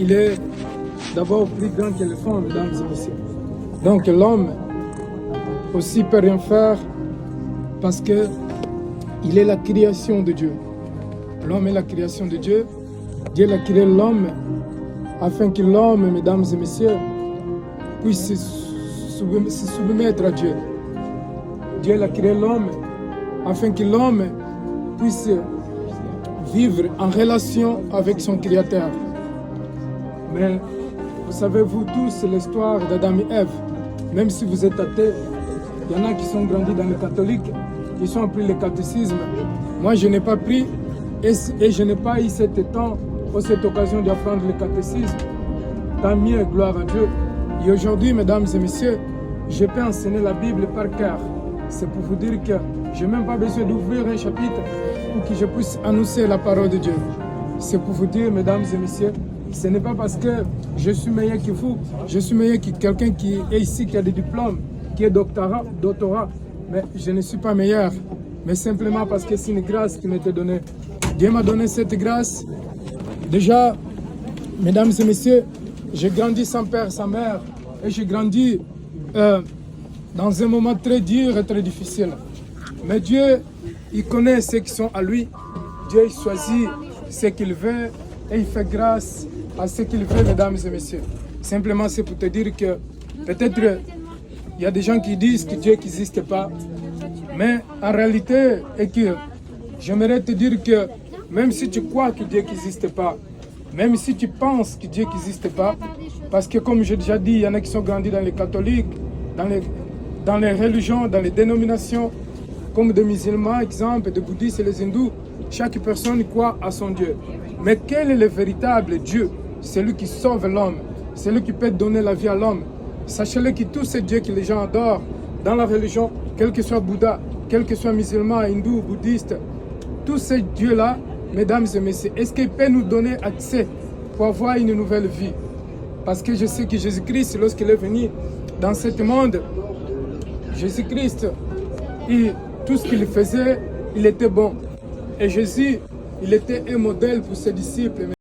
il est d'abord plus grand que les femmes, mesdames et messieurs. Donc l'homme aussi peut rien faire parce que il est la création de Dieu. L'homme est la création de Dieu. Dieu a créé l'homme afin que l'homme, mesdames et messieurs, puisse se soumettre à Dieu. Dieu a créé l'homme afin que l'homme puisse vivre en relation avec son Créateur. Mais vous savez, vous tous, l'histoire d'Adam et Ève. Même si vous êtes athée, il y en a qui sont grandis dans le catholique, ils ont pris le catéchisme. Moi, je n'ai pas pris et je n'ai pas eu cet temps ou cette occasion d'apprendre le catéchisme. Tant mieux, gloire à Dieu. Et aujourd'hui, mesdames et messieurs, je peux enseigner la Bible par cœur. C'est pour vous dire que je n'ai même pas besoin d'ouvrir un chapitre pour que je puisse annoncer la parole de Dieu. C'est pour vous dire, mesdames et messieurs, ce n'est pas parce que je suis meilleur que vous, je suis meilleur que quelqu'un qui est ici, qui a des diplômes, qui est doctorat, mais je ne suis pas meilleur. Mais simplement parce que c'est une grâce qui m'a été donnée. Dieu m'a donné cette grâce. Déjà, mesdames et messieurs, j'ai grandi sans père, sans mère, et j'ai grandi dans un moment très dur et très difficile. Mais Dieu, il connaît ceux qui sont à lui. Dieu, il choisit ce qu'il veut et il fait grâce à ce qu'il veut, mesdames et messieurs. Simplement, c'est pour te dire que peut-être il y a des gens qui disent que Dieu n'existe pas. Mais en réalité, et que j'aimerais te dire que même si tu crois que Dieu n'existe pas, même si tu penses que Dieu n'existe pas, parce que comme j'ai déjà dit, il y en a qui sont grandis dans les catholiques, dans les religions, dans les dénominations, comme des musulmans, exemple, des bouddhistes et les hindous, chaque personne croit à son Dieu. Mais quel est le véritable Dieu? Celui qui sauve l'homme, celui qui peut donner la vie à l'homme. Sachez-le que tous ces dieux que les gens adorent dans la religion, quel que soit Bouddha, quel que soit musulman, hindou, bouddhiste, tous ces dieux-là, mesdames et messieurs, est-ce qu'ils peuvent nous donner accès pour avoir une nouvelle vie? Parce que je sais que Jésus-Christ, lorsqu'il est venu dans ce monde, Jésus-Christ, tout ce qu'il faisait, il était bon. Et Jésus, il était un modèle pour ses disciples.